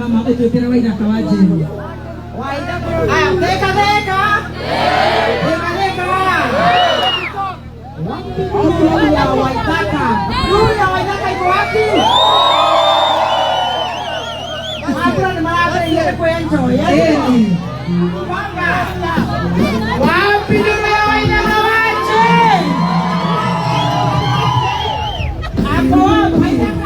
mama utwikira waida kawaje. Waida. Aya, teka teka. Teka teka. Wapi ya Waidaka? Ya Waidaka iko wapi? Matra ni mara ile kwa enjoy. Wapi ndio ya Waidaka waje? Hapo Waidaka.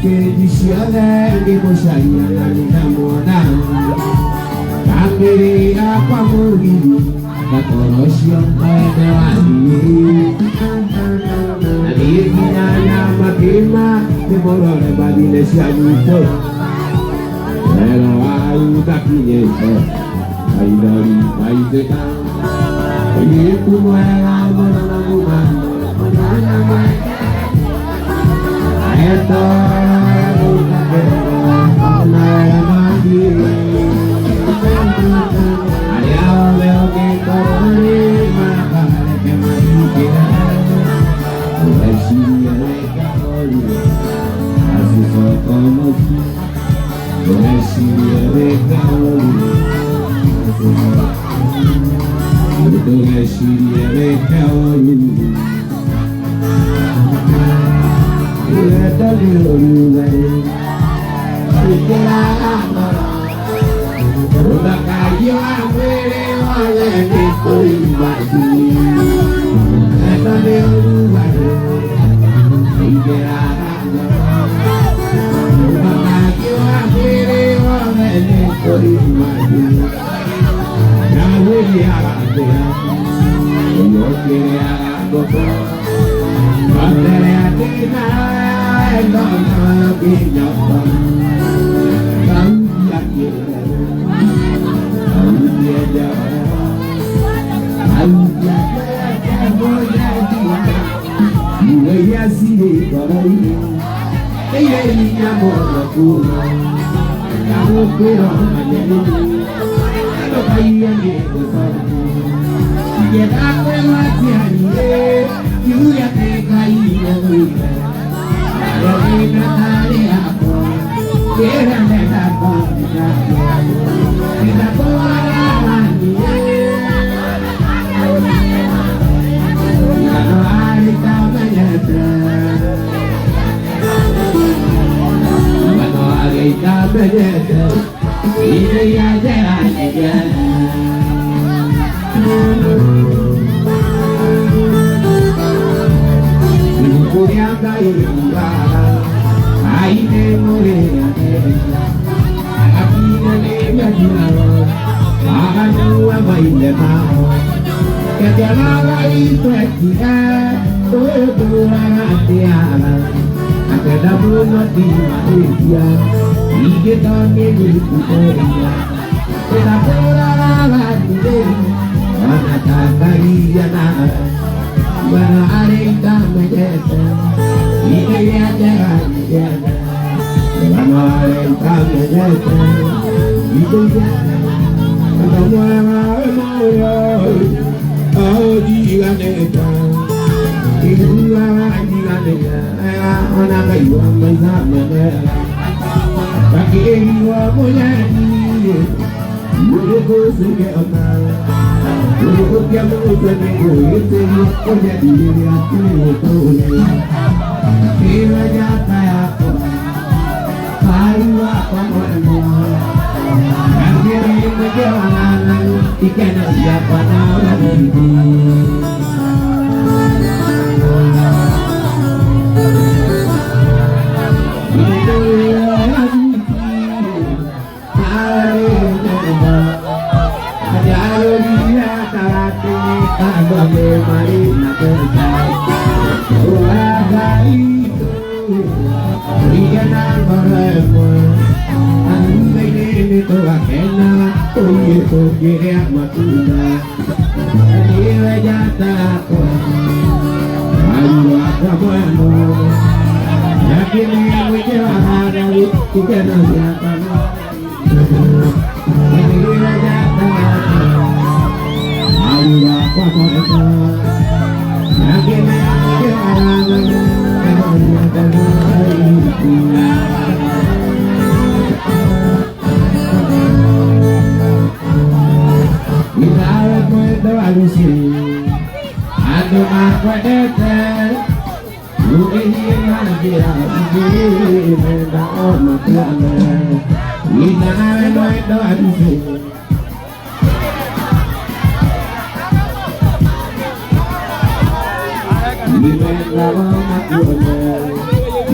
che di sciare che poscia la mona Kambere apa muri la conosco e ani Nabi kinana makima ke borore badile siamuto Pero au takineto ai dari ai deka Ini kumara mana Eto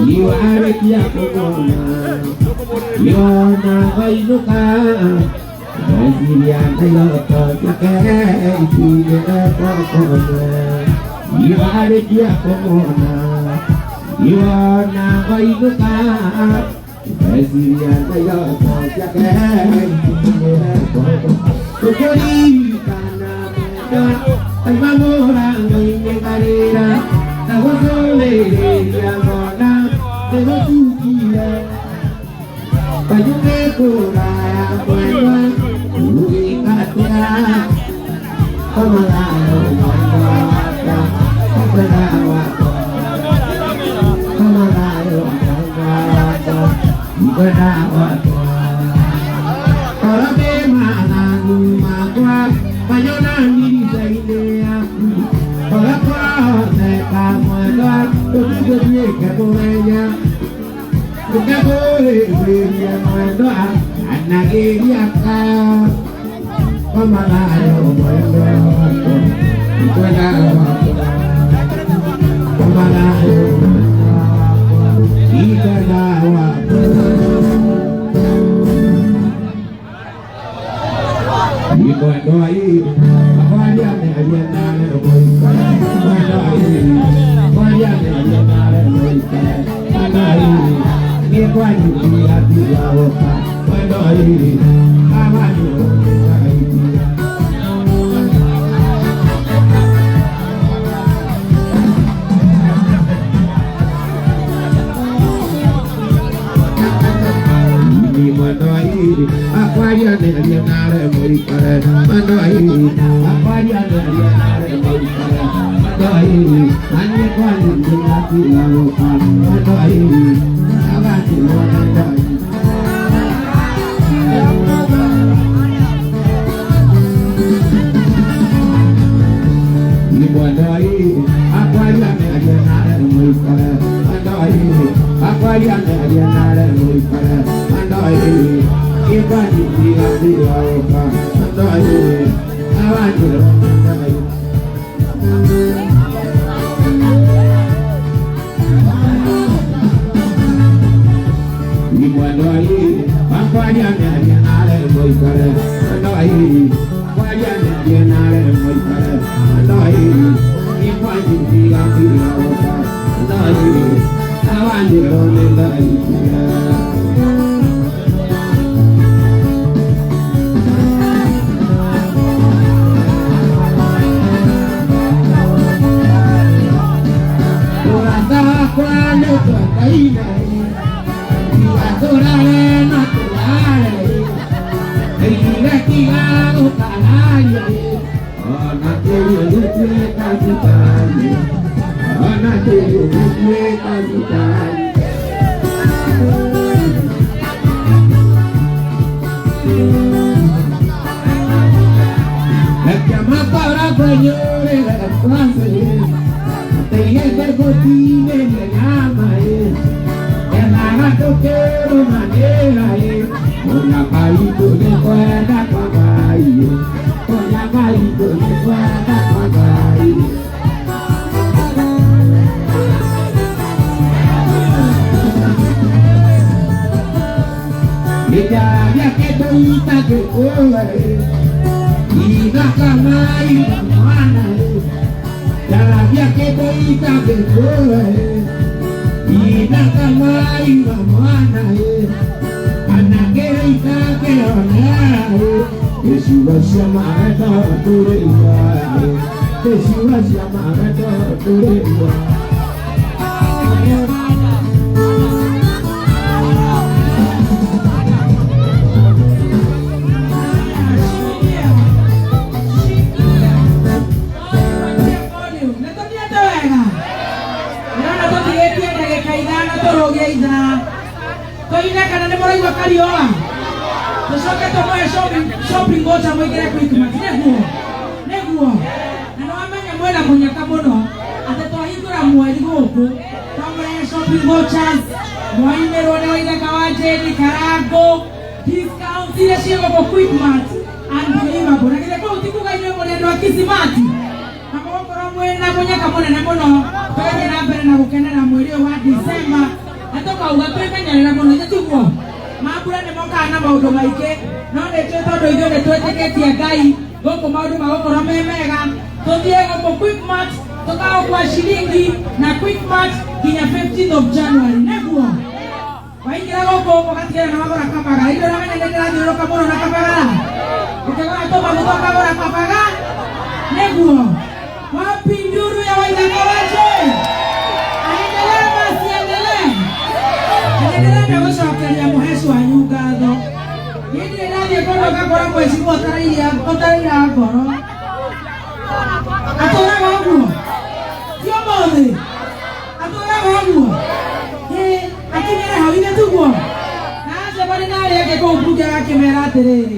Iwarekia kumona Yona wainuka Braziliana yoto Yake Ipine kokona Iwarekia kumona Yona wainuka Braziliana yoto Yake Ipine kokona Tukuri kana meda Ay mamora Ngoine karera Nagosole Yagona Pero tu guía Payume kuraya Buena Uikatea Kamalao Wanda Wanda Kamalao Wanda Wanda Karate mananu magwa Mayona niri zaine aku Karapa Neka mwela Tutuye kaburenya Tukabore Beria mwendo Anageriaka Kamalayo mwendo Kwenda Kamalayo Ikada wako Mwendo hii Akwariane aliendale Mwikale Mwendo hii Akwariane aliendale Mwikale Mwendo hii Nikwani kia pia oka Mwendo hii Amani Mwikaitia Mwendo hii Akwariane aliendale Mwikale Mwendo hii Akwariane aliendale Mwikale Mwendo hii Nikwani kia pia oka Mwendo hii Abati mwendo hii Mwendo hii Akwariane aliendale Mwikale Mwendo hii Akwariane aliendale Mwikale Mwendo hii Nikwani kia pia oka Mwendo hii Abati mwendo hii Mwendo hii Akwariane aliendale Mwikale Mwendo hii Akwariane aliendale Mwikale Mwendo hii Nikwani kia pia oka Mwendo hii Abati mwendo hii Mwena mwenye kamone na mono Pwede na mbele na kukenena mwelio wa Disemba kauga twemenyerera muno nĩtiguo mambura nĩ mokaga na maũndũ maingĩ no nĩtũĩ tondũ ithuĩ nĩtwĩtĩkĩtie Ngai gũkũ maũndũ magũkorwo me mega tũthiĩ gũkũ Quickmart tũkaũkwa ciringi na Quickmart nginya 15th of January nĩguo waingĩra gũkũ ũgatigĩra na wagũra kabaga indo na menya nĩndĩrathiũrũka mũno na kabaga ũkĩgũra tũmaguta ũkagũra kabaga nĩguo wapi nduru ya Waithaka waje aendelee basi endelee gũcokeria mũheci wanyu ngatho hĩndĩ ĩrathiĩ kũndũ ũgakora mweciria ũtarĩira ngoro atũraga ũguo ti ũmũthĩ atũraga ũguo akinyĩre hau-inĩ tiguo na acemani na arĩa angĩ kũu mbunge agakĩmera atĩrĩrĩ